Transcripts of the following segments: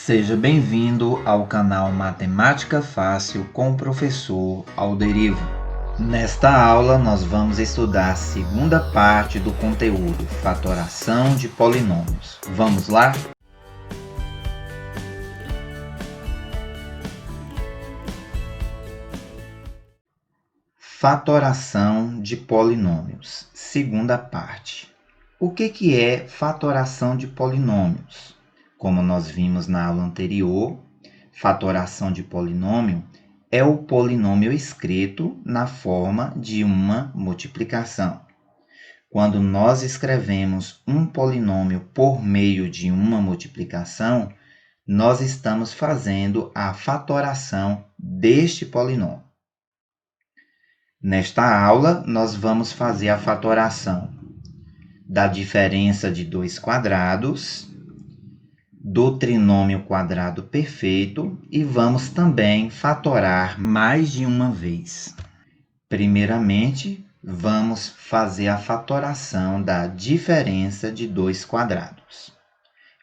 Seja bem-vindo ao canal Matemática Fácil com o professor Alderivo. Nesta aula, nós vamos estudar a segunda parte do conteúdo, fatoração de polinômios. Vamos lá? Fatoração de polinômios, segunda parte. O que é fatoração de polinômios? Como nós vimos na aula anterior, fatoração de polinômio é o polinômio escrito na forma de uma multiplicação. Quando nós escrevemos um polinômio por meio de uma multiplicação, nós estamos fazendo a fatoração deste polinômio. Nesta aula, nós vamos fazer a fatoração da diferença de dois quadrados, do trinômio quadrado perfeito e vamos também fatorar mais de uma vez. Primeiramente, vamos fazer a fatoração da diferença de dois quadrados.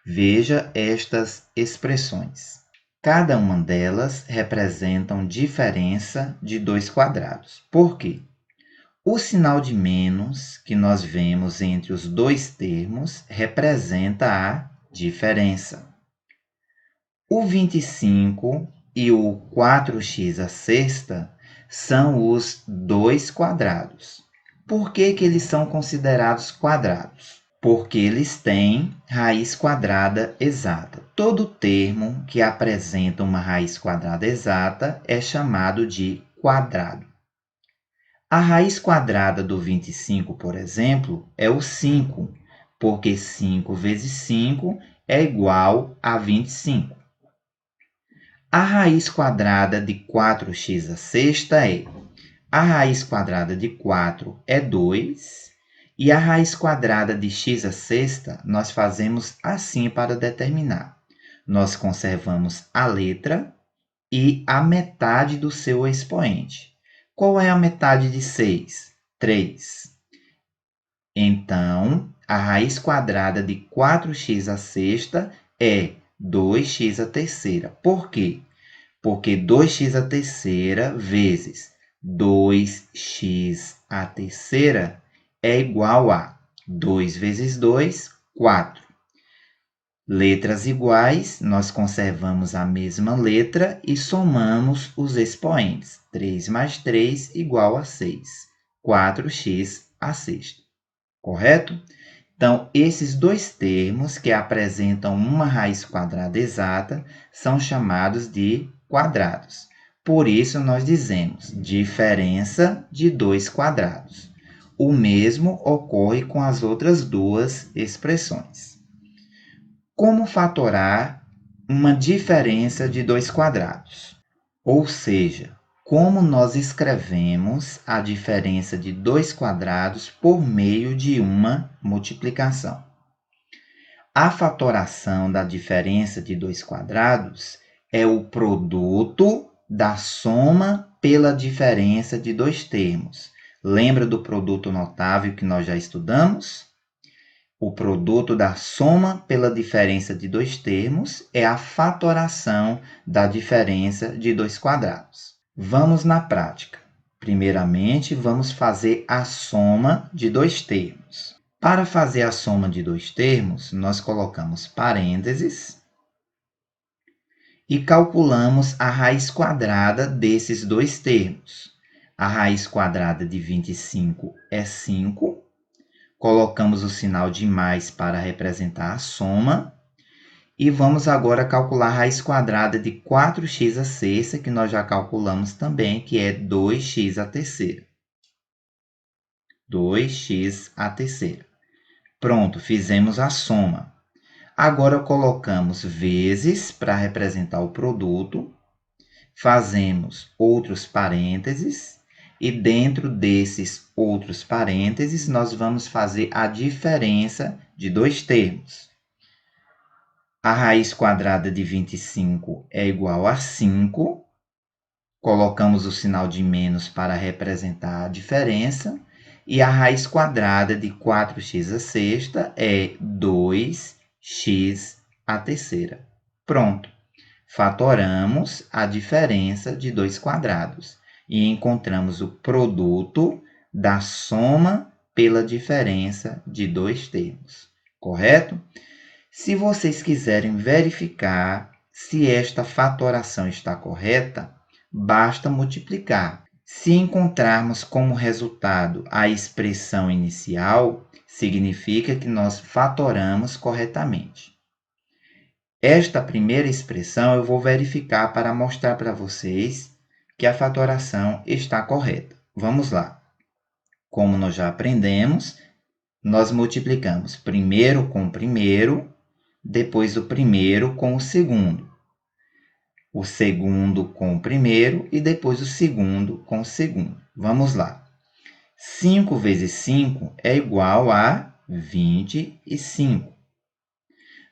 Veja estas expressões. Cada uma delas representa diferença de dois quadrados. Por quê? O sinal de menos que nós vemos entre os dois termos representa a diferença. O 25 e o 4x à sexta são os dois quadrados. Por que eles são considerados quadrados? Porque eles têm raiz quadrada exata. Todo termo que apresenta uma raiz quadrada exata é chamado de quadrado. A raiz quadrada do 25, por exemplo, é o 5, porque 5 vezes 5 é igual a 25. A raiz quadrada de 4x à sexta é: a raiz quadrada de 4 é 2, e a raiz quadrada de x à sexta nós fazemos assim para determinar. Nós conservamos a letra e a metade do seu expoente. Qual é a metade de 6? 3. Então, a raiz quadrada de 4x à sexta é 2x à terceira. Por quê? Porque 2x à terceira vezes 2x à terceira é igual a 2 vezes 2, 4. Letras iguais, nós conservamos a mesma letra e somamos os expoentes. 3 mais 3 igual a 6. 4x à sexta. Correto? Então, esses dois termos que apresentam uma raiz quadrada exata são chamados de quadrados. Por isso, nós dizemos diferença de dois quadrados. O mesmo ocorre com as outras duas expressões. Como fatorar uma diferença de dois quadrados? Ou seja, como nós escrevemos a diferença de dois quadrados por meio de uma multiplicação. A fatoração da diferença de dois quadrados é o produto da soma pela diferença de dois termos. Lembra do produto notável que nós já estudamos? O produto da soma pela diferença de dois termos é a fatoração da diferença de dois quadrados. Vamos na prática. Primeiramente, vamos fazer a soma de dois termos. Para fazer a soma de dois termos, nós colocamos parênteses e calculamos a raiz quadrada desses dois termos. A raiz quadrada de 25 é 5. Colocamos o sinal de mais para representar a soma. E vamos agora calcular a raiz quadrada de 4x à sexta, que nós já calculamos também, que é 2x à terceira. 2x à terceira. Pronto, fizemos a soma. Agora colocamos vezes para representar o produto. Fazemos outros parênteses. E dentro desses outros parênteses, nós vamos fazer a diferença de dois termos. A raiz quadrada de 25 é igual a 5. Colocamos o sinal de menos para representar a diferença. E a raiz quadrada de 4x à sexta é 2x à terceira. Pronto, fatoramos a diferença de dois quadrados e encontramos o produto da soma pela diferença de dois termos, correto? Se vocês quiserem verificar se esta fatoração está correta, basta multiplicar. Se encontrarmos como resultado a expressão inicial, significa que nós fatoramos corretamente. Esta primeira expressão eu vou verificar para mostrar para vocês que a fatoração está correta. Vamos lá. Como nós já aprendemos, nós multiplicamos primeiro com o primeiro, depois o primeiro com o segundo com o primeiro e depois o segundo com o segundo. Vamos lá. 5 vezes 5 é igual a 25.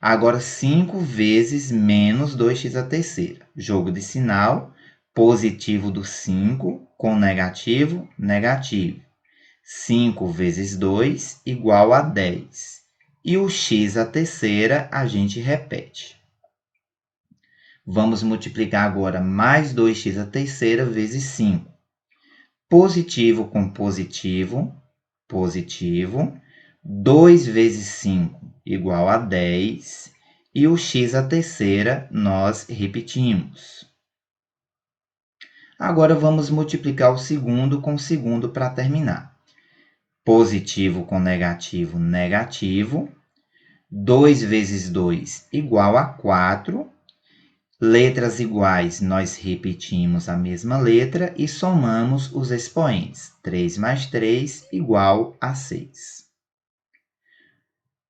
Agora, 5 vezes menos 2x à terceira. Jogo de sinal, positivo do 5 com negativo, negativo. 5 vezes 2 igual a 10. E o x à terceira a gente repete. Vamos multiplicar agora mais 2x à terceira vezes 5. Positivo com positivo, positivo. 2 vezes 5 igual a 10. E o x à terceira nós repetimos. Agora vamos multiplicar o segundo com o segundo para terminar. Positivo com negativo, negativo. 2 vezes 2 igual a 4. Letras iguais, nós repetimos a mesma letra e somamos os expoentes. 3 mais 3 igual a 6.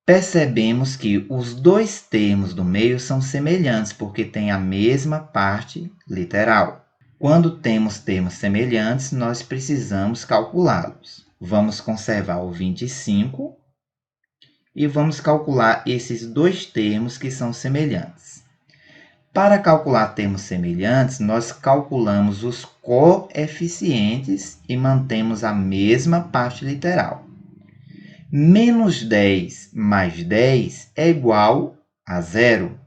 Percebemos que os dois termos do meio são semelhantes, porque têm a mesma parte literal. Quando temos termos semelhantes, nós precisamos calculá-los. Vamos conservar o 25 e vamos calcular esses dois termos que são semelhantes. Para calcular termos semelhantes, nós calculamos os coeficientes e mantemos a mesma parte literal. Menos 10 mais 10 é igual a zero,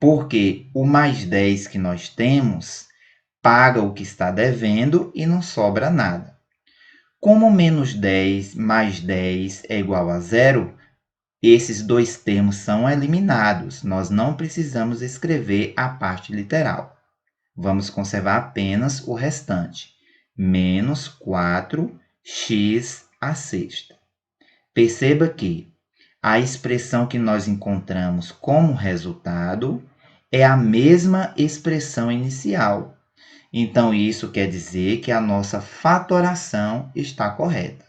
porque o mais 10 que nós temos paga o que está devendo e não sobra nada. Como menos 10 mais 10 é igual a zero, esses dois termos são eliminados. Nós não precisamos escrever a parte literal. Vamos conservar apenas o restante. Menos 4x à sexta. Perceba que a expressão que nós encontramos como resultado é a mesma expressão inicial. Então, isso quer dizer que a nossa fatoração está correta.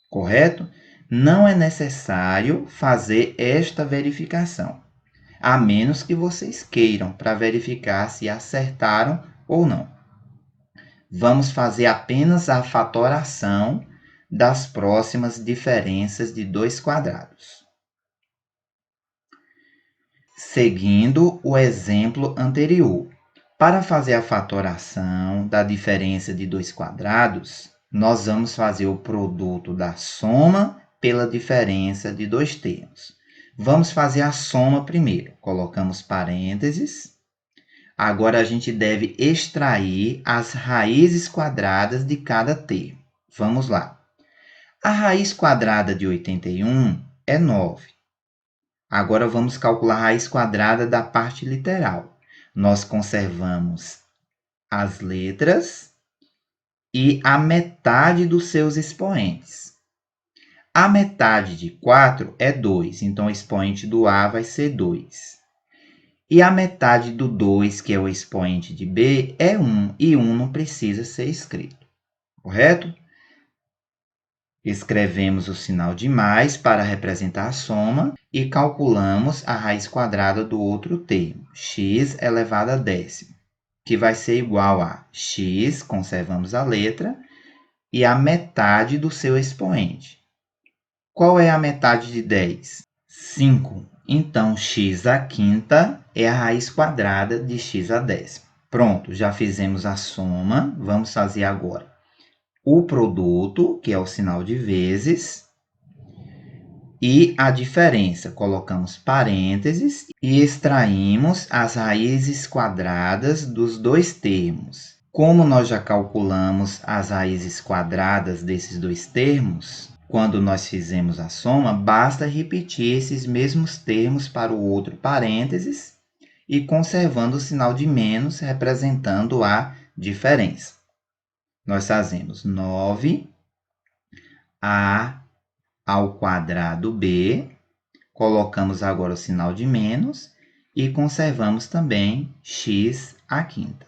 Correto? Não é necessário fazer esta verificação, a menos que vocês queiram para verificar se acertaram ou não. Vamos fazer apenas a fatoração das próximas diferenças de dois quadrados. Seguindo o exemplo anterior, para fazer a fatoração da diferença de dois quadrados, nós vamos fazer o produto da soma pela diferença de dois termos. Vamos fazer a soma primeiro. Colocamos parênteses. Agora, a gente deve extrair as raízes quadradas de cada termo. Vamos lá. A raiz quadrada de 81 é 9. Agora, vamos calcular a raiz quadrada da parte literal. Nós conservamos as letras e a metade dos seus expoentes. A metade de 4 é 2, então o expoente do A vai ser 2. E a metade do 2, que é o expoente de B, é 1, e 1 não precisa ser escrito, correto? Escrevemos o sinal de mais para representar a soma e calculamos a raiz quadrada do outro termo, x elevado a décimo, que vai ser igual a x, conservamos a letra, e a metade do seu expoente. Qual é a metade de 10? 5. Então, x à quinta é a raiz quadrada de x à décima. Pronto, já fizemos a soma. Vamos fazer agora o produto, que é o sinal de vezes. E a diferença, colocamos parênteses e extraímos as raízes quadradas dos dois termos. Como nós já calculamos as raízes quadradas desses dois termos, quando nós fizemos a soma, basta repetir esses mesmos termos para o outro parênteses e conservando o sinal de menos, representando a diferença. Nós fazemos 9a ao quadrado b, colocamos agora o sinal de menos e conservamos também x à quinta.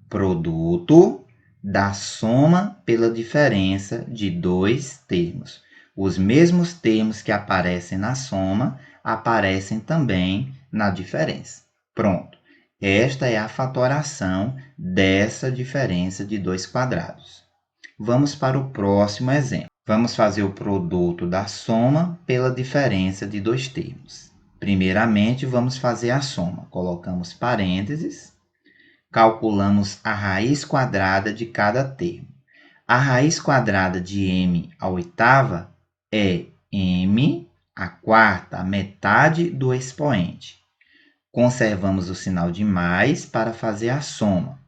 Produto da soma pela diferença de dois termos. Os mesmos termos que aparecem na soma aparecem também na diferença. Pronto. Esta é a fatoração dessa diferença de dois quadrados. Vamos para o próximo exemplo. Vamos fazer o produto da soma pela diferença de dois termos. Primeiramente, vamos fazer a soma. Colocamos parênteses, calculamos a raiz quadrada de cada termo. A raiz quadrada de m à oitava é m à quarta, a metade do expoente. Conservamos o sinal de mais para fazer a soma.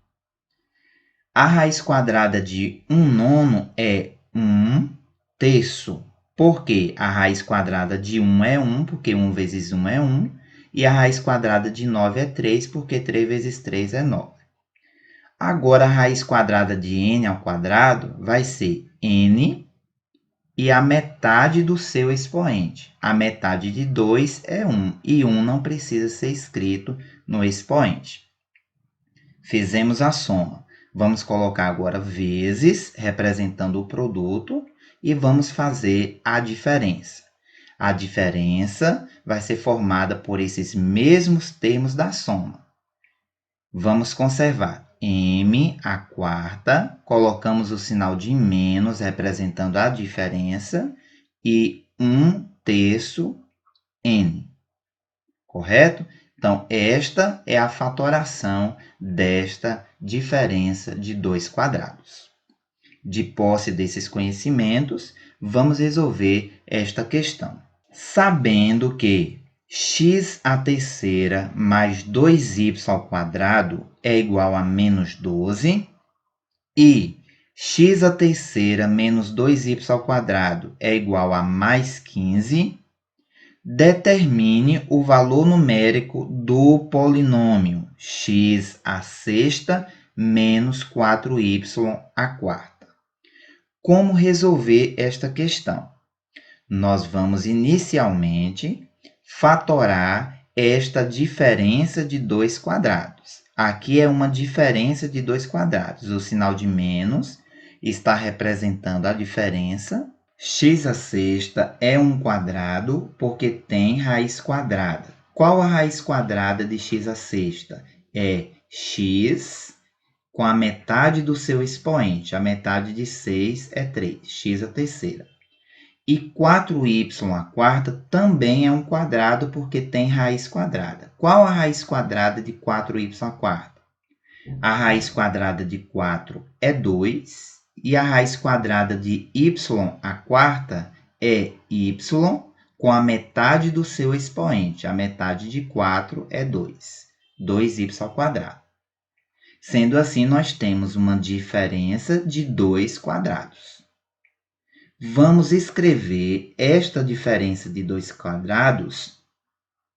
A raiz quadrada de 1/9 é 1/3. Porque a raiz quadrada de 1 é 1, porque 1 vezes 1 é 1. E a raiz quadrada de 9 é 3, porque 3 vezes 3 é 9. Agora, a raiz quadrada de n ao quadrado vai ser n e a metade do seu expoente. A metade de 2 é 1, e 1 não precisa ser escrito no expoente. Fizemos a soma. Vamos colocar agora vezes, representando o produto, e vamos fazer a diferença. A diferença vai ser formada por esses mesmos termos da soma. Vamos conservar m à quarta, colocamos o sinal de menos, representando a diferença, e 1/3 n. Correto? Então, esta é a fatoração desta diferença de dois quadrados. De posse desses conhecimentos, vamos resolver esta questão. Sabendo que x à terceira mais 2y ao quadrado é igual a menos 12 e x à terceira menos 2y ao quadrado é igual a mais 15, determine o valor numérico do polinômio x à sexta menos 4y à quarta. Como resolver esta questão? Nós vamos inicialmente fatorar esta diferença de dois quadrados. Aqui é uma diferença de dois quadrados. O sinal de menos está representando a diferença. X à sexta é um quadrado porque tem raiz quadrada. Qual a raiz quadrada de x à sexta? É x com a metade do seu expoente. A metade de 6 é 3, x à terceira. E 4y à quarta também é um quadrado porque tem raiz quadrada. Qual a raiz quadrada de 4y à quarta? A raiz quadrada de 4 é 2 e a raiz quadrada de y à quarta é y com a metade do seu expoente. A metade de 4 é 2, 2y ao quadrado. Sendo assim, nós temos uma diferença de dois quadrados. Vamos escrever esta diferença de dois quadrados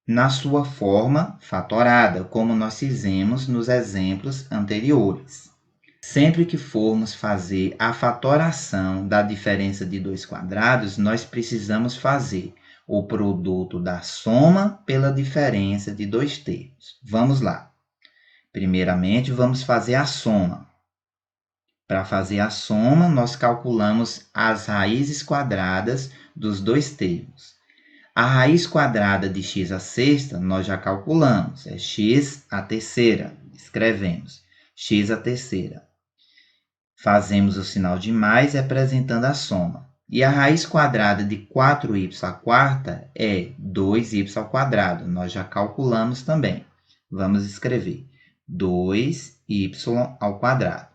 na sua forma fatorada, como nós fizemos nos exemplos anteriores. Sempre que formos fazer a fatoração da diferença de dois quadrados, nós precisamos fazer o produto da soma pela diferença de dois termos. Vamos lá. Primeiramente, vamos fazer a soma. Para fazer a soma, nós calculamos as raízes quadradas dos dois termos. A raiz quadrada de x à sexta, nós já calculamos, é x à terceira. Escrevemos x à terceira. Fazemos o sinal de mais representando a soma. E a raiz quadrada de 4y à quarta é 2y ao quadrado. Nós já calculamos também. Vamos escrever 2y ao quadrado.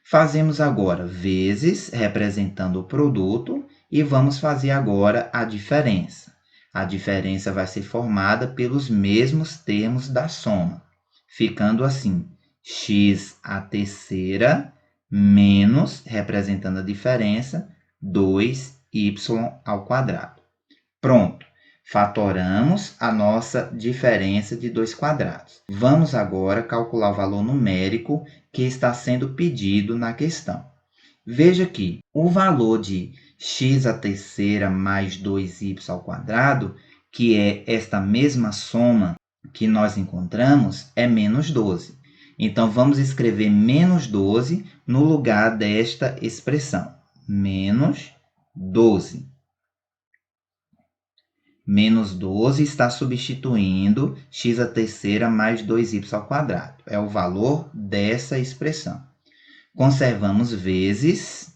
Fazemos agora vezes, representando o produto, E vamos fazer agora a diferença. A diferença vai ser formada pelos mesmos termos da soma, ficando assim, x à terceira menos, representando a diferença, 2y ao quadrado. Pronto, fatoramos a nossa diferença de 2 quadrados. Vamos agora calcular o valor numérico que está sendo pedido na questão. Veja que o valor de x à terceira mais 2y ao quadrado, que é esta mesma soma que nós encontramos, é menos 12. Então, vamos escrever menos 12 no lugar desta expressão. Menos 12. Menos 12 está substituindo x à terceira mais 2y ao quadrado. É o valor dessa expressão. Conservamos vezes.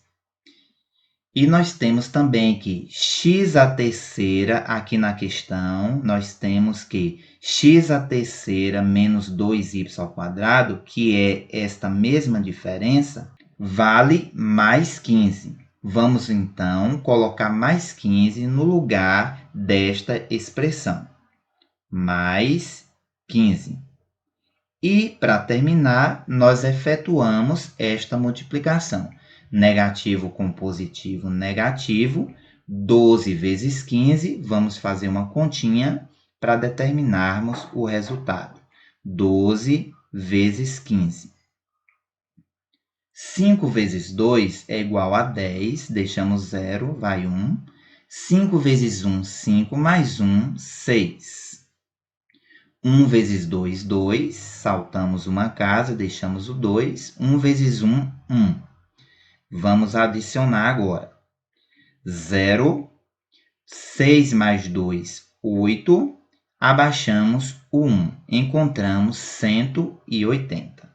E nós temos também que x à terceira, aqui na questão, nós temos que x à terceira menos 2y ao quadrado, que é esta mesma diferença, vale mais 15. Vamos, então, colocar mais 15 no lugar desta expressão. Mais 15. E, para terminar, nós efetuamos esta multiplicação. Negativo com positivo, negativo. 12 vezes 15, vamos fazer uma continha para determinarmos o resultado. 12 vezes 15. 5 vezes 2 é igual a 10, deixamos 0, vai 1. 5 vezes 1, 5, mais 1, 6. 1 vezes 2, 2. Saltamos uma casa, deixamos o 2. 1 vezes 1, 1. Vamos adicionar agora. 0. 6 mais 2, 8. Abaixamos o 1. Encontramos 180.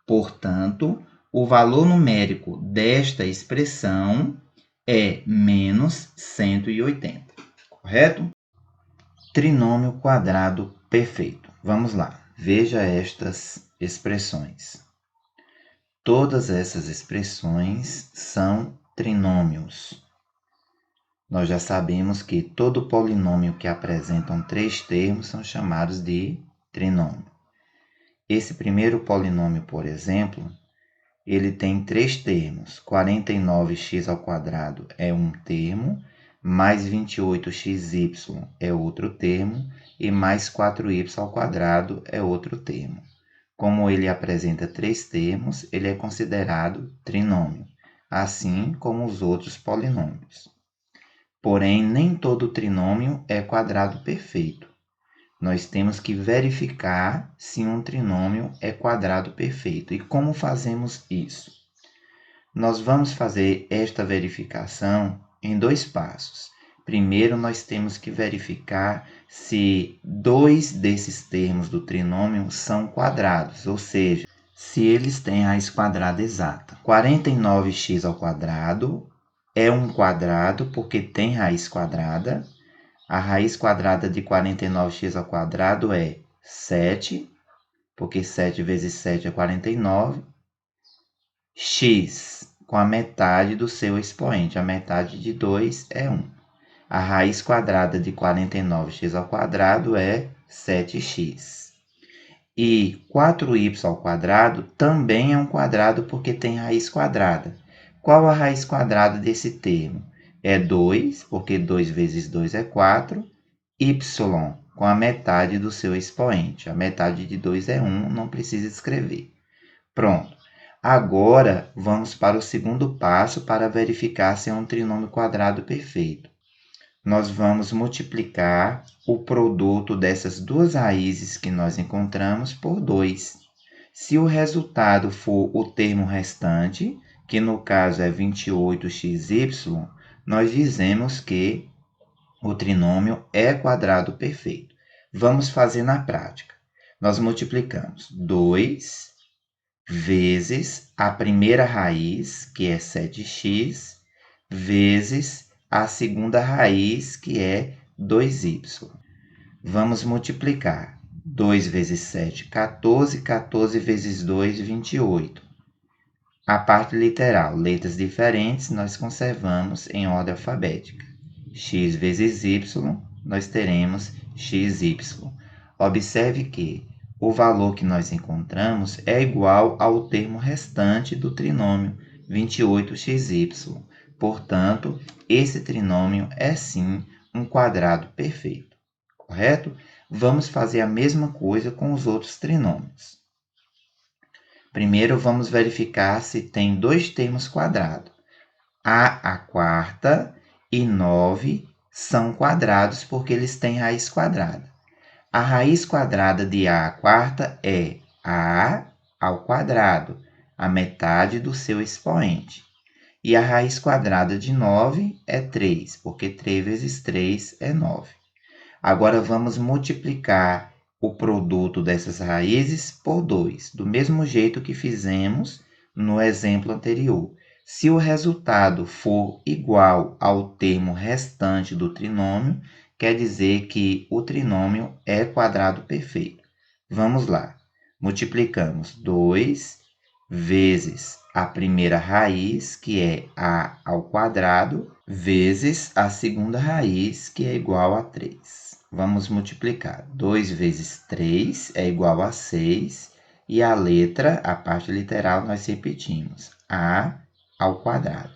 Portanto, o valor numérico desta expressão é menos 180. Correto? Trinômio quadrado perfeito. Vamos lá. Veja estas expressões. Todas essas expressões são trinômios. Nós já sabemos que todo polinômio que apresentam 3 termos são chamados de trinômio. Esse primeiro polinômio, por exemplo, ele tem 3 termos. 49x ao quadrado é um termo, mais 28xy é outro termo, e mais 4y ao quadrado é outro termo. Como ele apresenta 3 termos, ele é considerado trinômio, assim como os outros polinômios. Porém, nem todo trinômio é quadrado perfeito. Nós temos que verificar se um trinômio é quadrado perfeito. E como fazemos isso? Nós vamos fazer esta verificação em 2 passos. Primeiro, nós temos que verificar se 2 desses termos do trinômio são quadrados, ou seja, se eles têm raiz quadrada exata. 49x ao quadrado é um quadrado porque tem raiz quadrada. A raiz quadrada de 49x ao quadrado é 7, porque 7 vezes 7 é 49. X com a metade do seu expoente. A metade de 2 é 1. A raiz quadrada de 49x ao quadrado é 7x. E 4y ao quadrado também é um quadrado porque tem raiz quadrada. Qual a raiz quadrada desse termo? É 2, porque 2 vezes 2 é 4. Y com a metade do seu expoente. A metade de 2 é 1, não precisa escrever. Pronto. Agora, vamos para o segundo passo para verificar se é um trinômio quadrado perfeito. Nós vamos multiplicar o produto dessas duas raízes que nós encontramos por 2. Se o resultado for o termo restante, que no caso é 28xy, nós dizemos que o trinômio é quadrado perfeito. Vamos fazer na prática. Nós multiplicamos 2 vezes a primeira raiz, que é 7x, vezes a segunda raiz, que é 2y. Vamos multiplicar. 2 vezes 7, 14. 14 vezes 2, 28. A parte literal, letras diferentes, nós conservamos em ordem alfabética. X vezes y, nós teremos xy. Observe que o valor que nós encontramos é igual ao termo restante do trinômio 28xy. Portanto, esse trinômio é sim um quadrado perfeito, correto? Vamos fazer a mesma coisa com os outros trinômios. Primeiro, vamos verificar se tem dois termos quadrados. A quarta e 9 são quadrados porque eles têm raiz quadrada. A raiz quadrada de a quarta é a ao quadrado, a metade do seu expoente. E a raiz quadrada de 9 é 3, porque 3 vezes 3 é 9. Agora vamos multiplicar o produto dessas raízes por 2, do mesmo jeito que fizemos no exemplo anterior. Se o resultado for igual ao termo restante do trinômio, quer dizer que o trinômio é quadrado perfeito. Vamos lá. Multiplicamos 2 vezes a primeira raiz, que é a ao quadrado, vezes a segunda raiz, que é igual a 3. Vamos multiplicar. 2 vezes 3 é igual a 6. E a letra, a parte literal, nós repetimos. A ao quadrado.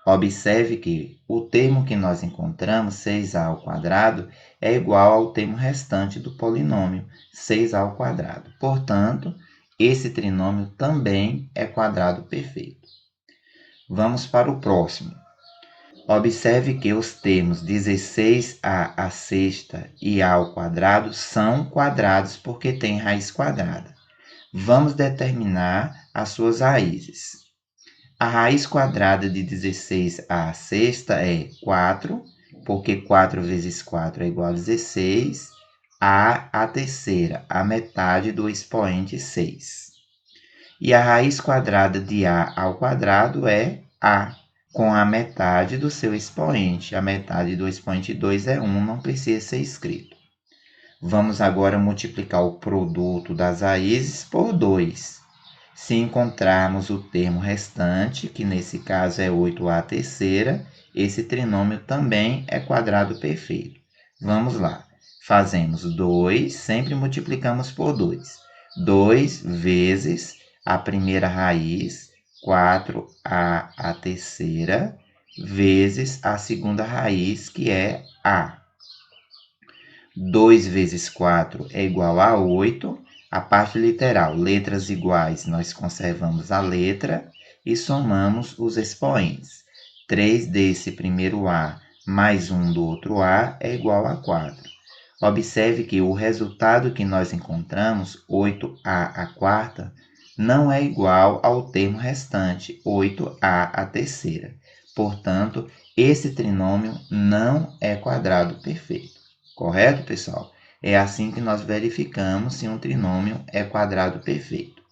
Observe que o termo que nós encontramos, 6a ao quadrado, é igual ao termo restante do polinômio, 6a ao quadrado. Portanto, esse trinômio também é quadrado perfeito. Vamos para o próximo. Observe que os termos 16a à sexta e a ao quadrado são quadrados porque têm raiz quadrada. Vamos determinar as suas raízes. A raiz quadrada de 16 à sexta é 4, porque 4 vezes 4 é igual a 16. A terceira, a metade do expoente 6. E a raiz quadrada de a ao quadrado é a, com a metade do seu expoente. A metade do expoente 2 é 1, não precisa ser escrito. Vamos agora multiplicar o produto das raízes por 2. Se encontrarmos o termo restante, que nesse caso é 8a terceira, esse trinômio também é quadrado perfeito. Vamos lá. Fazemos 2, sempre multiplicamos por 2. 2 vezes a primeira raiz, 4a à terceira, vezes a segunda raiz, que é a. 2 vezes 4 é igual a 8. A parte literal, letras iguais, nós conservamos a letra e somamos os expoentes. 3 desse primeiro A mais 1 do outro A é igual a 4. Observe que o resultado que nós encontramos, 8A à quarta, não é igual ao termo restante, 8A à terceira. Portanto, esse trinômio não é quadrado perfeito. Correto, pessoal? É assim que nós verificamos se um trinômio é quadrado perfeito.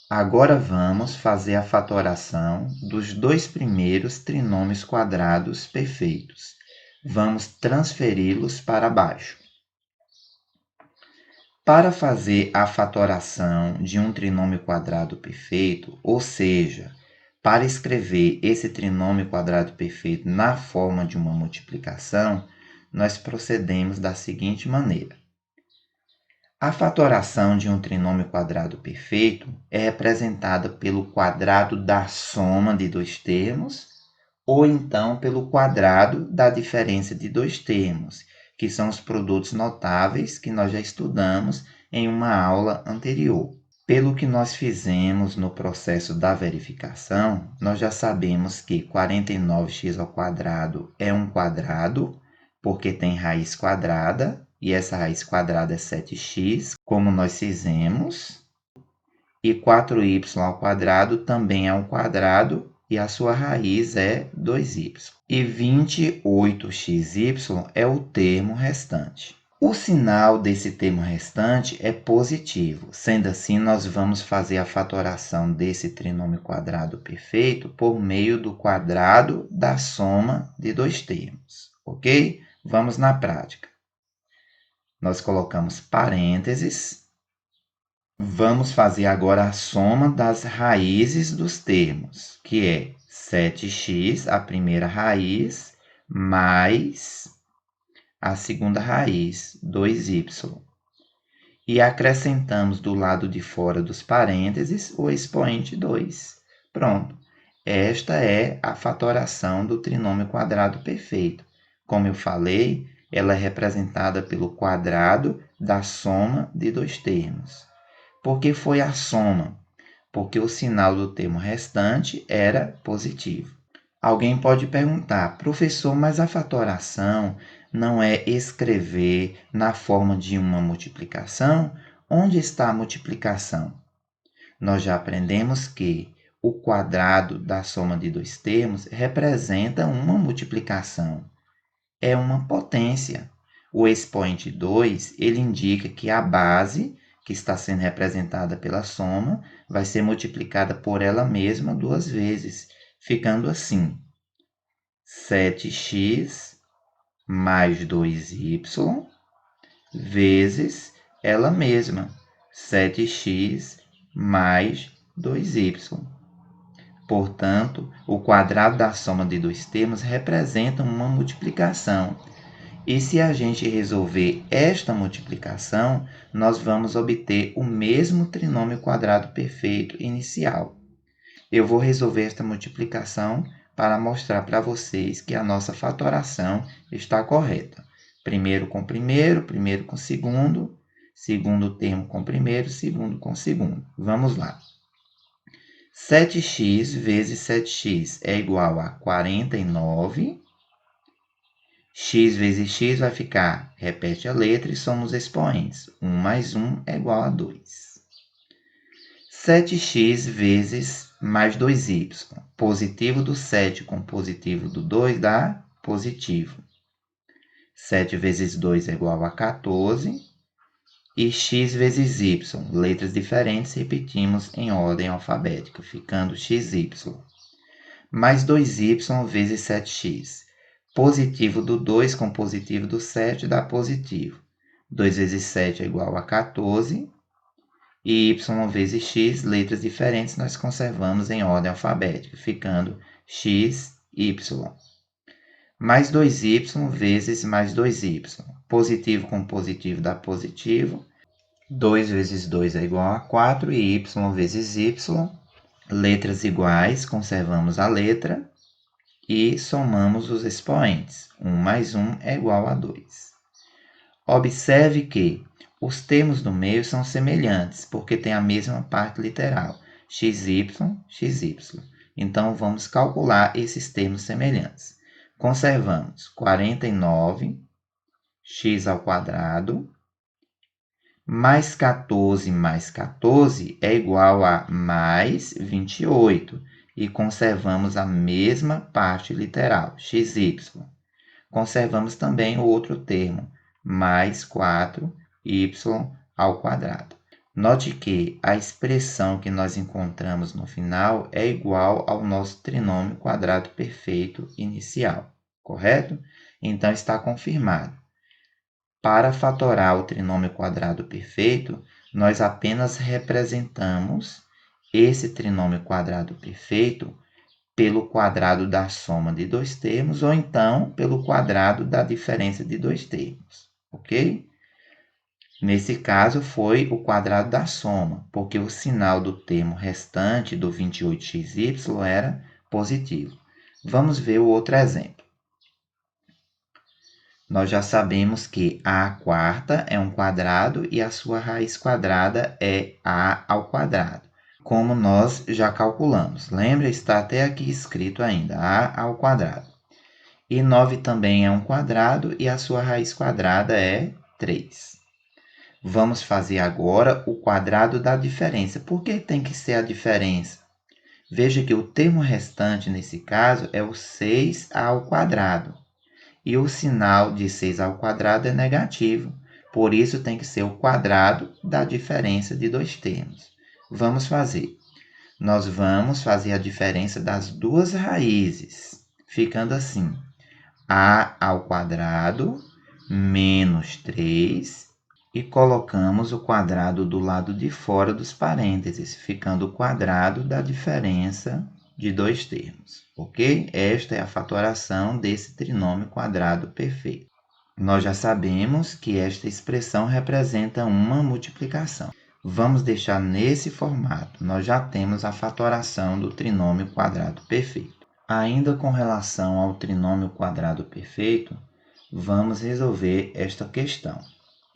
Agora vamos fazer a fatoração dos dois primeiros trinômios quadrados perfeitos. Vamos transferi-los para baixo. Para fazer a fatoração de um trinômio quadrado perfeito, ou seja, para escrever esse trinômio quadrado perfeito na forma de uma multiplicação, nós procedemos da seguinte maneira. A fatoração de um trinômio quadrado perfeito é representada pelo quadrado da soma de dois termos, ou então pelo quadrado da diferença de dois termos, que são os produtos notáveis que nós já estudamos em uma aula anterior. Pelo que nós fizemos no processo da verificação, nós já sabemos que 49x ao quadrado é um quadrado, porque tem raiz quadrada, e essa raiz quadrada é 7x, como nós fizemos. E 4y ao quadrado também é um quadrado, e a sua raiz é 2y. E 28xy é o termo restante. O sinal desse termo restante é positivo. Sendo assim, nós vamos fazer a fatoração desse trinômio quadrado perfeito por meio do quadrado da soma de dois termos, ok? Vamos na prática. Nós colocamos parênteses Vamos fazer agora a soma das raízes dos termos, que é 7x, a primeira raiz, mais a segunda raiz, 2y. E acrescentamos do lado de fora dos parênteses o expoente 2. Pronto. Esta é a fatoração do trinômio quadrado perfeito. Como eu falei, ela é representada pelo quadrado da soma de dois termos. Por que foi a soma? Porque o sinal do termo restante era positivo. Alguém pode perguntar, professor, mas a fatoração não é escrever na forma de uma multiplicação? Onde está a multiplicação? Nós já aprendemos que o quadrado da soma de dois termos representa uma multiplicação. É uma potência. O expoente 2, ele indica que a base, que está sendo representada pela soma, vai ser multiplicada por ela mesma duas vezes, ficando assim: 7x mais 2y vezes ela mesma, 7x mais 2y. Portanto, o quadrado da soma de dois termos representa uma multiplicação. E se a gente resolver esta multiplicação, nós vamos obter o mesmo trinômio quadrado perfeito inicial. Eu vou resolver esta multiplicação para mostrar para vocês que a nossa fatoração está correta. Primeiro com primeiro, primeiro com segundo, segundo termo com primeiro, segundo com segundo. Vamos lá. 7x vezes 7x é igual a 49. X vezes x vai ficar, repete a letra e somos expoentes. 1 mais 1 é igual a 2. 7x vezes mais 2y. Positivo do 7 com positivo do 2 dá positivo. 7 vezes 2 é igual a 14. E x vezes y, letras diferentes, repetimos em ordem alfabética, ficando xy. Mais 2y vezes 7x. Positivo do 2 com positivo do 7 dá positivo. 2 vezes 7 é igual a 14. E y vezes x, letras diferentes, nós conservamos em ordem alfabética, ficando xy. Mais 2y vezes mais 2y. Positivo com positivo dá positivo. 2 vezes 2 é igual a 4. E y vezes y, letras iguais, conservamos a letra. E somamos os expoentes. 1 mais 1 é igual a 2. Observe que os termos do meio são semelhantes, porque têm a mesma parte literal, xy, xy. Então, vamos calcular esses termos semelhantes. Conservamos 49, x ao quadrado, mais 14 é igual a mais 28. E conservamos a mesma parte literal, xy. Conservamos também o outro termo, mais 4y ao quadrado. Note que a expressão que nós encontramos no final é igual ao nosso trinômio quadrado perfeito inicial, correto? Então, está confirmado. Para fatorar o trinômio quadrado perfeito, nós apenas representamos esse trinômio quadrado perfeito pelo quadrado da soma de dois termos ou então pelo quadrado da diferença de dois termos, ok? Nesse caso, foi o quadrado da soma, porque o sinal do termo restante do 28xy era positivo. Vamos ver o outro exemplo. Nós já sabemos que a quarta é um quadrado e a sua raiz quadrada é a ao quadrado, como nós já calculamos. Lembra? Está até aqui escrito ainda, a ao quadrado. E 9 também é um quadrado e a sua raiz quadrada é 3. Vamos fazer agora o quadrado da diferença. Por que tem que ser a diferença? Veja que o termo restante, nesse caso, é o 6 ao quadrado. E o sinal de 6 ao quadrado é negativo. Por isso, tem que ser o quadrado da diferença de dois termos. Vamos fazer. Nós vamos fazer a diferença das duas raízes, ficando assim: a ao quadrado menos 3 e colocamos o quadrado do lado de fora dos parênteses, ficando o quadrado da diferença de dois termos, ok? Esta é a fatoração desse trinômio quadrado perfeito. Nós já sabemos que esta expressão representa uma multiplicação. Vamos deixar nesse formato. Nós já temos a fatoração do trinômio quadrado perfeito. Ainda com relação ao trinômio quadrado perfeito, vamos resolver esta questão.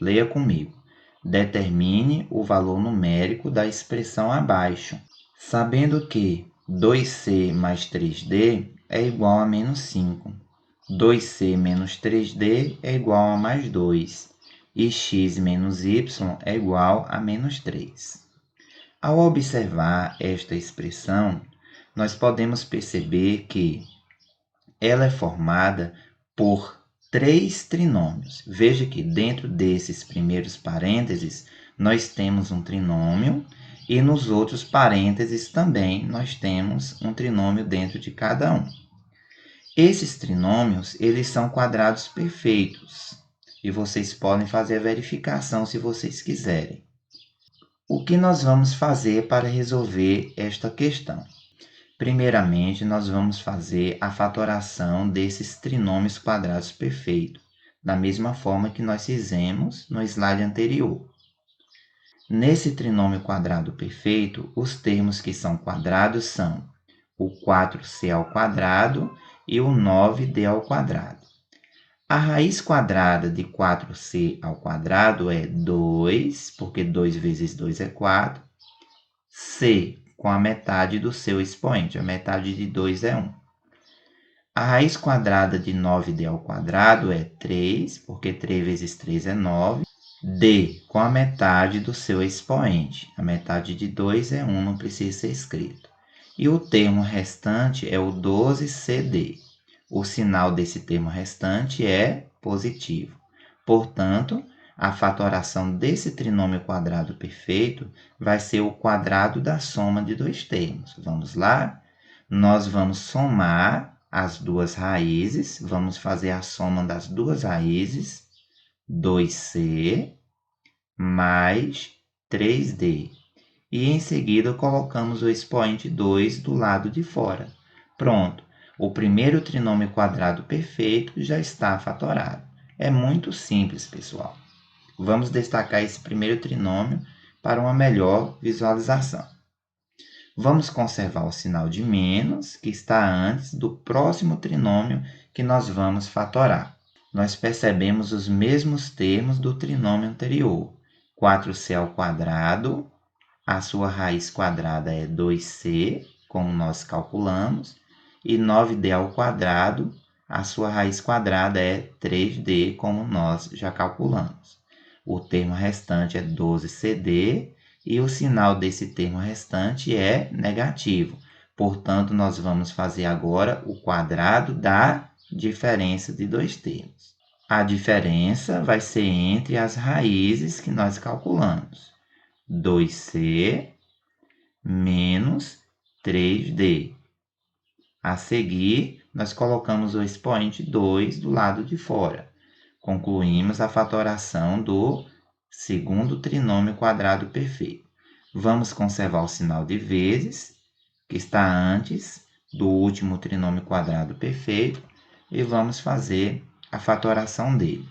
Leia comigo. Determine o valor numérico da expressão abaixo. Sabendo que 2c mais 3d é igual a menos 5. 2c menos 3d é igual a mais 2. E x menos y é igual a menos 3. Ao observar esta expressão, nós podemos perceber que ela é formada por três trinômios. Veja que dentro desses primeiros parênteses, nós temos um trinômio e nos outros parênteses também nós temos um trinômio dentro de cada um. Esses trinômios, eles são quadrados perfeitos e vocês podem fazer a verificação se vocês quiserem. O que nós vamos fazer para resolver esta questão? Primeiramente, nós vamos fazer a fatoração desses trinômios quadrados perfeitos, da mesma forma que nós fizemos no slide anterior. Nesse trinômio quadrado perfeito, os termos que são quadrados são o 4c ao quadrado e o 9d ao quadrado. A raiz quadrada de 4c ao quadrado é 2, porque 2 vezes 2 é 4. C com a metade do seu expoente, a metade de 2 é 1. A raiz quadrada de 9d ao quadrado é 3, porque 3 vezes 3 é 9. D com a metade do seu expoente, a metade de 2 é 1, não precisa ser escrito. E o termo restante é o 12cd. O sinal desse termo restante é positivo. Portanto, a fatoração desse trinômio quadrado perfeito vai ser o quadrado da soma de dois termos. Vamos lá? Nós vamos somar as duas raízes, vamos fazer a soma das duas raízes, 2c mais 3d. E em seguida colocamos o expoente 2 do lado de fora. Pronto, o primeiro trinômio quadrado perfeito já está fatorado. É muito simples, pessoal. Vamos destacar esse primeiro trinômio para uma melhor visualização. Vamos conservar o sinal de menos, que está antes do próximo trinômio que nós vamos fatorar. Nós percebemos os mesmos termos do trinômio anterior. 4c ao quadrado, a sua raiz quadrada é 2c, como nós calculamos, e 9d ao quadrado, a sua raiz quadrada é 3d, como nós já calculamos. O termo restante é 12cd e o sinal desse termo restante é negativo. Portanto, nós vamos fazer agora o quadrado da diferença de dois termos. A diferença vai ser entre as raízes que nós calculamos. 2c menos 3d. A seguir, nós colocamos o expoente 2 do lado de fora. Concluímos a fatoração do segundo trinômio quadrado perfeito. Vamos conservar o sinal de vezes, que está antes do último trinômio quadrado perfeito, e vamos fazer a fatoração dele.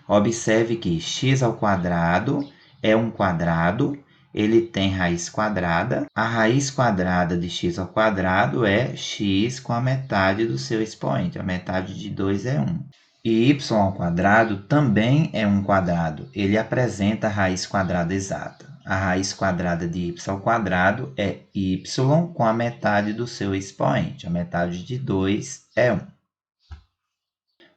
Observe que x ao quadrado é um quadrado, ele tem raiz quadrada. A raiz quadrada de x ao quadrado é x com a metade do seu expoente, a metade de 2 é 1. E y ao quadrado também é um quadrado, ele apresenta a raiz quadrada exata. A raiz quadrada de y ao quadrado é y com a metade do seu expoente, a metade de 2 é 1.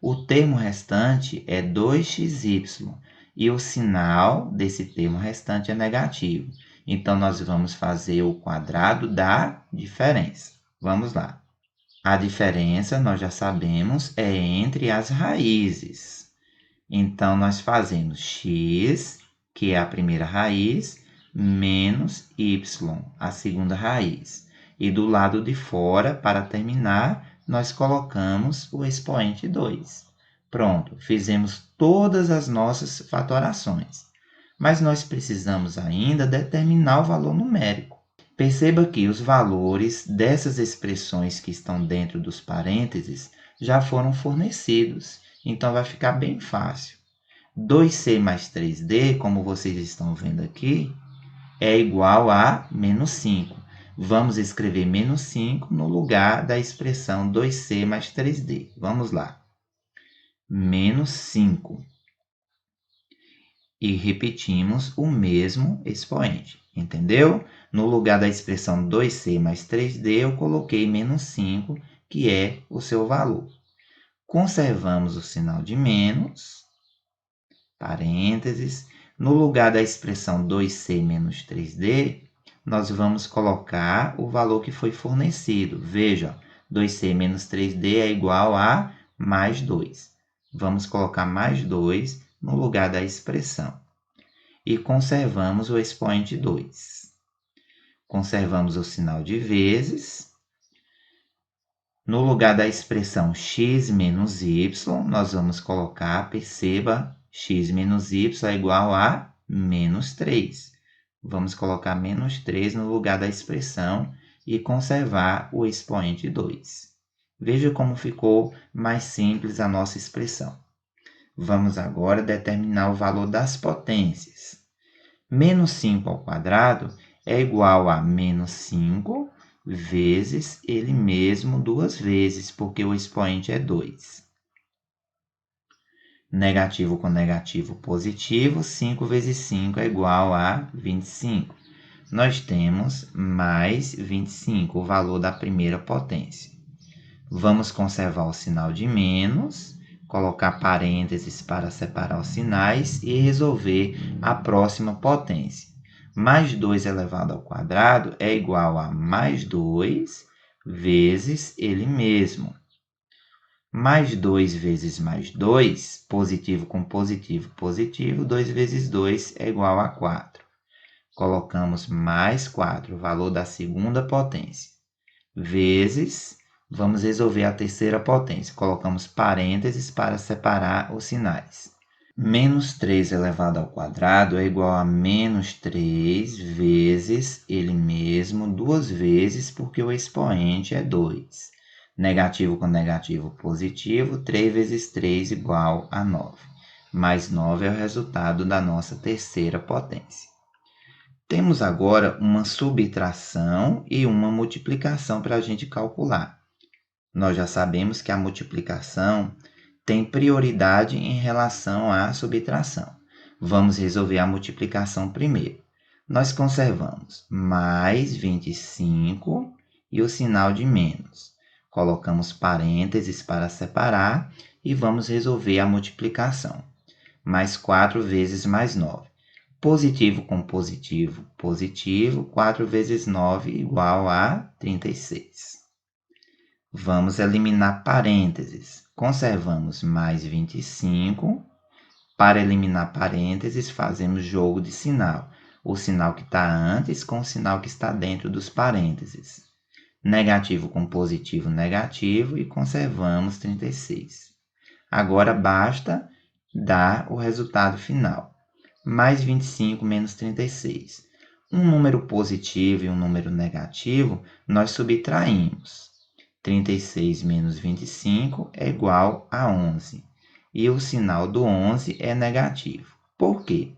O termo restante é 2xy e o sinal desse termo restante é negativo. Então, nós vamos fazer o quadrado da diferença. Vamos lá. A diferença, nós já sabemos, é entre as raízes. Então, nós fazemos x, que é a primeira raiz, menos y, a segunda raiz. E do lado de fora, para terminar, nós colocamos o expoente 2. Pronto, fizemos todas as nossas fatorações. Mas nós precisamos ainda determinar o valor numérico. Perceba que os valores dessas expressões que estão dentro dos parênteses já foram fornecidos, então vai ficar bem fácil. 2c mais 3d, como vocês estão vendo aqui, é igual a menos 5. Vamos escrever menos 5 no lugar da expressão 2c mais 3d. Vamos lá. Menos 5. E repetimos o mesmo expoente, entendeu? No lugar da expressão 2c mais 3d, eu coloquei menos 5, que é o seu valor. Conservamos o sinal de menos, parênteses. No lugar da expressão 2c menos 3d, nós vamos colocar o valor que foi fornecido. Veja, 2c menos 3d é igual a mais 2. Vamos colocar mais 2 no lugar da expressão. E conservamos o expoente 2. Conservamos o sinal de vezes. No lugar da expressão x menos y, nós vamos colocar, perceba, x menos y é igual a menos 3. Vamos colocar menos 3 no lugar da expressão e conservar o expoente 2. Veja como ficou mais simples a nossa expressão. Vamos agora determinar o valor das potências. Menos 5 ao quadrado é igual a menos 5 vezes ele mesmo duas vezes, porque o expoente é 2. Negativo com negativo, positivo. 5 vezes 5 é igual a 25. Nós temos mais 25, o valor da primeira potência. Vamos conservar o sinal de menos, colocar parênteses para separar os sinais e resolver a próxima potência. Mais 2 elevado ao quadrado é igual a mais 2 vezes ele mesmo. Mais 2 vezes mais 2, positivo com positivo, positivo, 2 vezes 2 é igual a 4. Colocamos mais 4, o valor da segunda potência, vezes, vamos resolver a terceira potência. Colocamos parênteses para separar os sinais. Menos 3 elevado ao quadrado é igual a menos 3 vezes ele mesmo, duas vezes, porque o expoente é 2. Negativo com negativo, positivo, 3 vezes 3 igual a 9. Mais 9 é o resultado da nossa terceira potência. Temos agora uma subtração e uma multiplicação para a gente calcular. Nós já sabemos que a multiplicação tem prioridade em relação à subtração. Vamos resolver a multiplicação primeiro. Nós conservamos mais 25 e o sinal de menos. Colocamos parênteses para separar e vamos resolver a multiplicação. Mais 4 vezes mais 9. Positivo com positivo, positivo, 4 vezes 9 igual a 36. Vamos eliminar parênteses. Conservamos mais 25. Para eliminar parênteses, fazemos jogo de sinal. O sinal que está antes com o sinal que está dentro dos parênteses. Negativo com positivo, negativo, e conservamos 36. Agora basta dar o resultado final. Mais 25 menos 36. Um número positivo e um número negativo, nós subtraímos. 36 menos 25 é igual a 11. E o sinal do 11 é negativo. Por quê?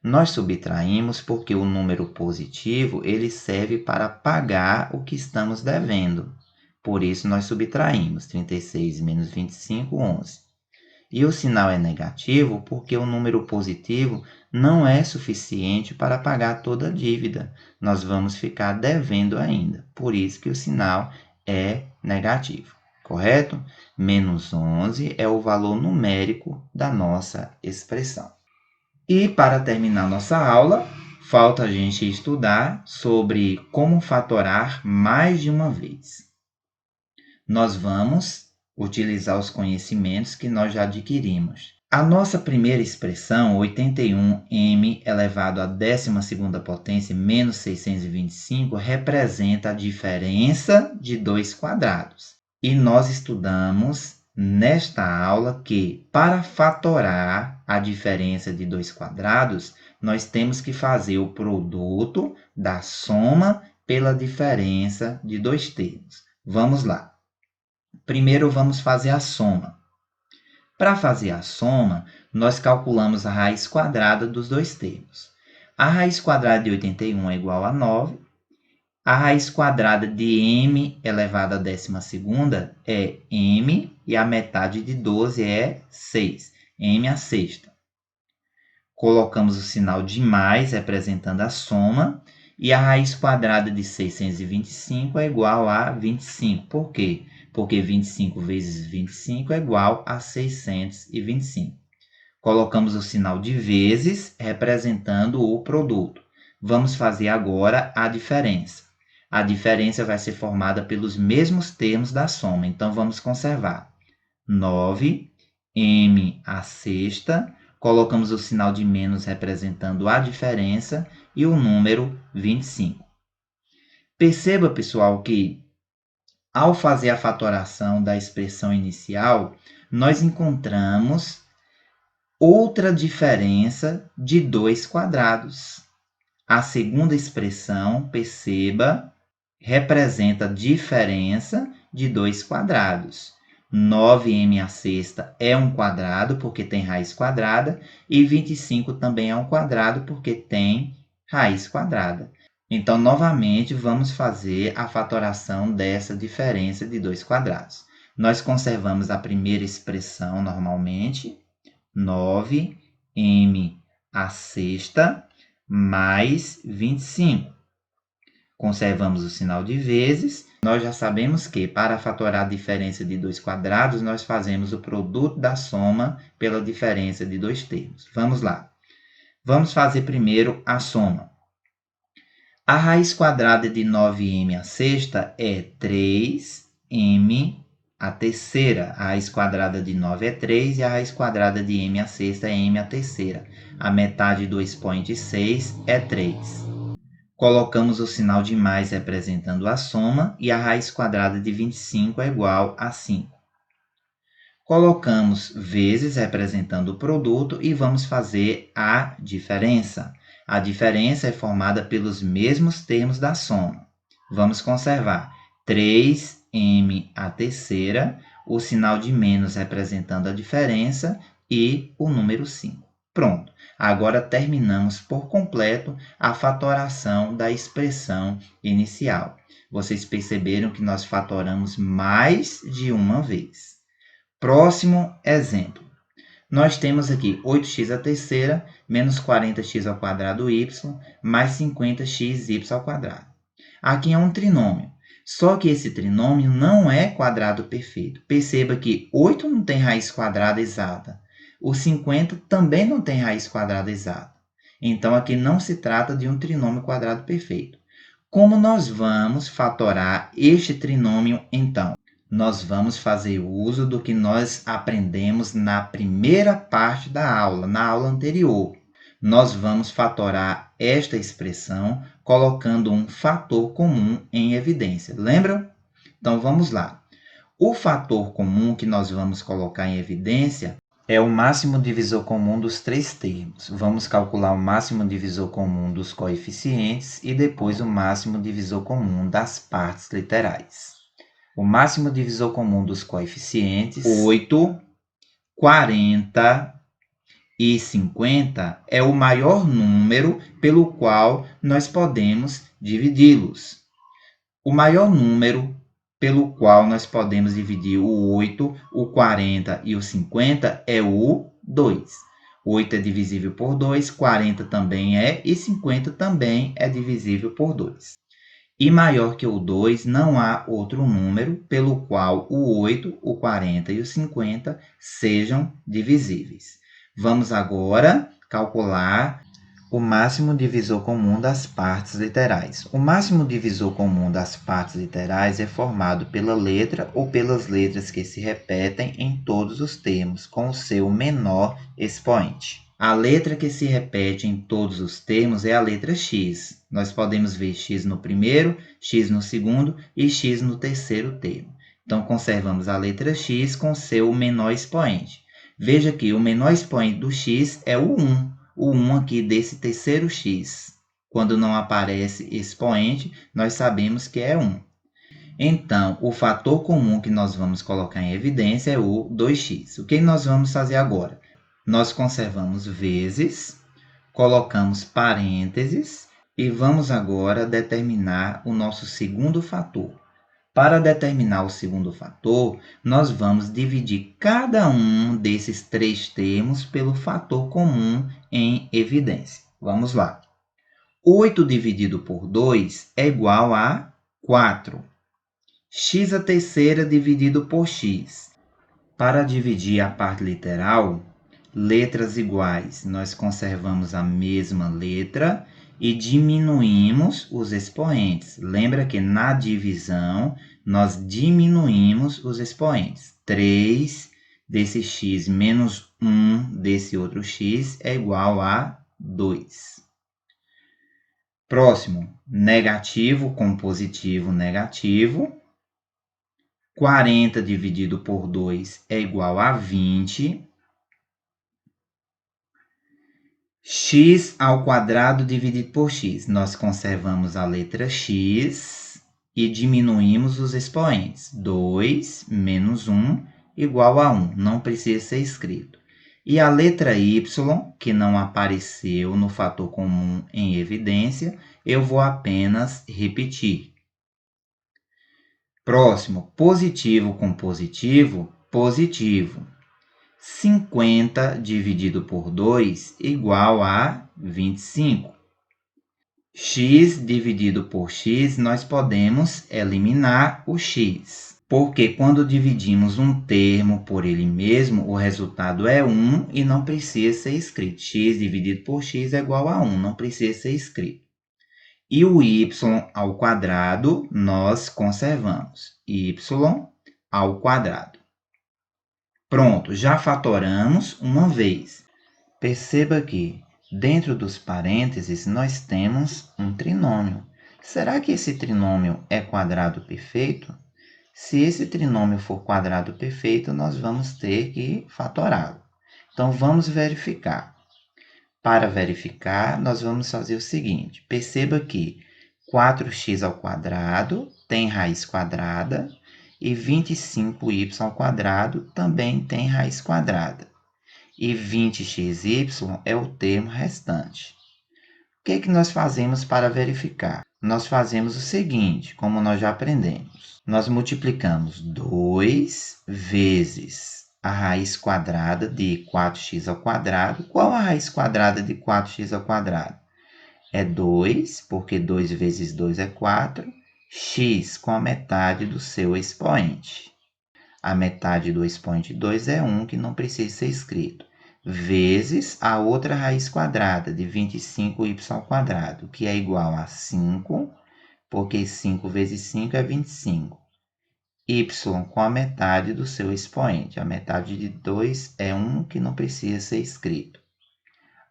Nós subtraímos porque o número positivo ele serve para pagar o que estamos devendo. Por isso, nós subtraímos 36 menos 25, 11. E o sinal é negativo porque o número positivo não é suficiente para pagar toda a dívida. Nós vamos ficar devendo ainda. Por isso que o sinal é negativo, correto? Menos 11 é o valor numérico da nossa expressão. E para terminar nossa aula, falta a gente estudar sobre como fatorar mais de uma vez. Nós vamos utilizar os conhecimentos que nós já adquirimos. A nossa primeira expressão, 81m elevado à 12ª potência menos 625, representa a diferença de dois quadrados. E nós estudamos nesta aula que, para fatorar a diferença de dois quadrados, nós temos que fazer o produto da soma pela diferença de dois termos. Vamos lá. Primeiro, vamos fazer a soma. Para fazer a soma, nós calculamos a raiz quadrada dos dois termos. A raiz quadrada de 81 é igual a 9. A raiz quadrada de m elevado à 12ª é m, e a metade de 12 é 6, m à sexta. Colocamos o sinal de mais, representando a soma, e a raiz quadrada de 625 é igual a 25. Por quê? Porque 25 vezes 25 é igual a 625. Colocamos o sinal de vezes, representando o produto. Vamos fazer agora a diferença. A diferença vai ser formada pelos mesmos termos da soma, então vamos conservar. 9, m à sexta, colocamos o sinal de menos representando a diferença e o número 25. Perceba, pessoal, que ao fazer a fatoração da expressão inicial, nós encontramos outra diferença de dois quadrados. A segunda expressão, perceba, representa a diferença de dois quadrados. 9m à sexta é um quadrado, porque tem raiz quadrada, e 25 também é um quadrado, porque tem raiz quadrada. Então, novamente, vamos fazer a fatoração dessa diferença de dois quadrados. Nós conservamos a primeira expressão normalmente, 9m à sexta mais 25. Conservamos o sinal de vezes. Nós já sabemos que, para fatorar a diferença de dois quadrados, nós fazemos o produto da soma pela diferença de dois termos. Vamos lá. Vamos fazer primeiro a soma. A raiz quadrada de 9m à sexta é 3m à terceira. A raiz quadrada de 9 é 3 e a raiz quadrada de m à sexta é m à terceira. A metade do expoente 6 é 3. Colocamos o sinal de mais representando a soma e a raiz quadrada de 25 é igual a 5. Colocamos vezes representando o produto e vamos fazer a diferença. A diferença é formada pelos mesmos termos da soma. Vamos conservar 3m à terceira, o sinal de menos representando a diferença e o número 5. Pronto. Agora terminamos por completo a fatoração da expressão inicial. Vocês perceberam que nós fatoramos mais de uma vez. Próximo exemplo. Nós temos aqui 8x à terceira menos 40x ao quadrado y mais 50xy ao quadrado. Aqui é um trinômio. Só que esse trinômio não é quadrado perfeito. Perceba que 8 não tem raiz quadrada exata. O 50 também não tem raiz quadrada exata. Então, aqui não se trata de um trinômio quadrado perfeito. Como nós vamos fatorar este trinômio, então? Nós vamos fazer uso do que nós aprendemos na primeira parte da aula, na aula anterior. Nós vamos fatorar esta expressão colocando um fator comum em evidência. Lembram? Então, vamos lá. O fator comum que nós vamos colocar em evidência é o máximo divisor comum dos três termos. Vamos calcular o máximo divisor comum dos coeficientes e depois o máximo divisor comum das partes literais. O máximo divisor comum dos coeficientes, 8, 40 e 50, é o maior número pelo qual nós podemos dividi-los. O maior número pelo qual nós podemos dividir o 8, o 40 e o 50 é o 2. 8 é divisível por 2, 40 também é, e 50 também é divisível por 2. E maior que o 2, não há outro número pelo qual o 8, o 40 e o 50 sejam divisíveis. Vamos agora calcular o máximo divisor comum das partes literais. O máximo divisor comum das partes literais é formado pela letra ou pelas letras que se repetem em todos os termos, com o seu menor expoente. A letra que se repete em todos os termos é a letra x. Nós podemos ver x no primeiro, x no segundo e x no terceiro termo. Então, conservamos a letra x com seu menor expoente. Veja que o menor expoente do x é o 1. O 1 aqui desse terceiro x. Quando não aparece expoente, nós sabemos que é 1. Então, o fator comum que nós vamos colocar em evidência é o 2x. O que nós vamos fazer agora? Nós conservamos vezes, colocamos parênteses e vamos agora determinar o nosso segundo fator. Para determinar o segundo fator, nós vamos dividir cada um desses três termos pelo fator comum em evidência. Vamos lá. 8 dividido por 2 é igual a 4. X a terceira dividido por x. Para dividir a parte literal, letras iguais, nós conservamos a mesma letra e diminuímos os expoentes. Lembra que na divisão, nós diminuímos os expoentes. 3 desse x menos 1 desse outro x é igual a 2. Próximo, negativo com positivo, negativo. 40 dividido por 2 é igual a 20. X ao quadrado dividido por x. Nós conservamos a letra x e diminuímos os expoentes. 2 menos 1 igual a 1. Não precisa ser escrito. E a letra y, que não apareceu no fator comum em evidência, eu vou apenas repetir. Próximo, positivo com positivo, positivo. 50 dividido por 2 igual a 25. X dividido por x, nós podemos eliminar o x. Porque quando dividimos um termo por ele mesmo, o resultado é 1 e não precisa ser escrito. X dividido por x é igual a 1, não precisa ser escrito. E o y ao quadrado, nós conservamos. Y ao quadrado. Pronto, já fatoramos uma vez. Perceba que, dentro dos parênteses, nós temos um trinômio. Será que esse trinômio é quadrado perfeito? Se esse trinômio for quadrado perfeito, nós vamos ter que fatorá-lo. Então, vamos verificar. Para verificar, nós vamos fazer o seguinte. Perceba que 4x ao quadrado tem raiz quadrada e 25y ao quadrado também tem raiz quadrada. E 20xy é o termo restante. O que nós fazemos para verificar? Nós fazemos o seguinte, como nós já aprendemos. Nós multiplicamos 2 vezes a raiz quadrada de 4x ao quadrado. Qual a raiz quadrada de 4x ao quadrado? É 2, porque 2 vezes 2 é 4. X com a metade do seu expoente. A metade do expoente 2 é 1, que não precisa ser escrito. Vezes a outra raiz quadrada de 25y ao quadrado, que é igual a 5, porque 5 vezes 5 é 25. Y com a metade do seu expoente. A metade de 2 é 1, que não precisa ser escrito.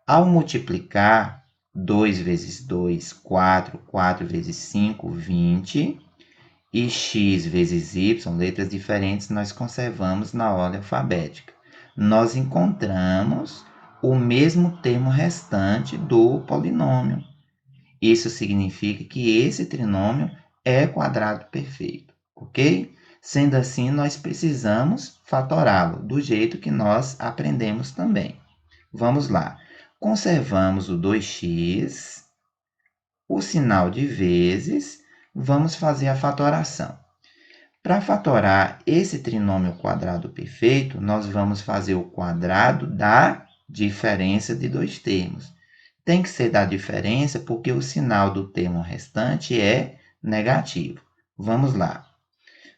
Ao multiplicar, 2 vezes 2, 4. 4 vezes 5, 20. E x vezes y, letras diferentes, nós conservamos na ordem alfabética. Nós encontramos o mesmo termo restante do polinômio. Isso significa que esse trinômio é quadrado perfeito, ok? Sendo assim, nós precisamos fatorá-lo, do jeito que nós aprendemos também. Vamos lá. Conservamos o 2x, o sinal de vezes, vamos fazer a fatoração. Para fatorar esse trinômio quadrado perfeito, nós vamos fazer o quadrado da diferença de dois termos. Tem que ser da diferença porque o sinal do termo restante é negativo. Vamos lá.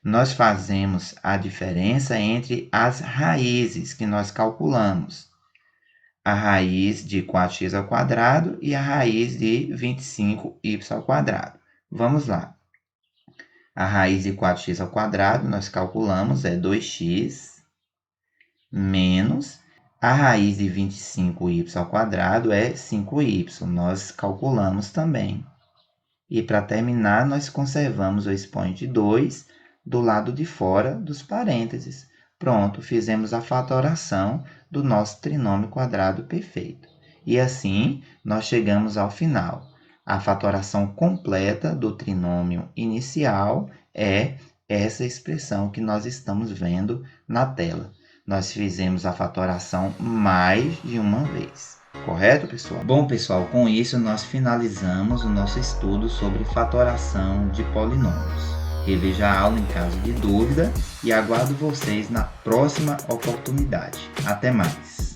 Nós fazemos a diferença entre as raízes que nós calculamos. A raiz de 4x ao quadrado e a raiz de 25y ao quadrado. Vamos lá. A raiz de 4x ao quadrado, nós calculamos, é 2x, menos a raiz de 25y ao quadrado é 5y. Nós calculamos também. E para terminar, nós conservamos o expoente 2, do lado de fora dos parênteses. Pronto, fizemos a fatoração do nosso trinômio quadrado perfeito. E assim, nós chegamos ao final. A fatoração completa do trinômio inicial é essa expressão que nós estamos vendo na tela. Nós fizemos a fatoração mais de uma vez. Correto, pessoal? Bom, pessoal, com isso nós finalizamos o nosso estudo sobre fatoração de polinômios. Reveja a aula em caso de dúvida e aguardo vocês na próxima oportunidade. Até mais!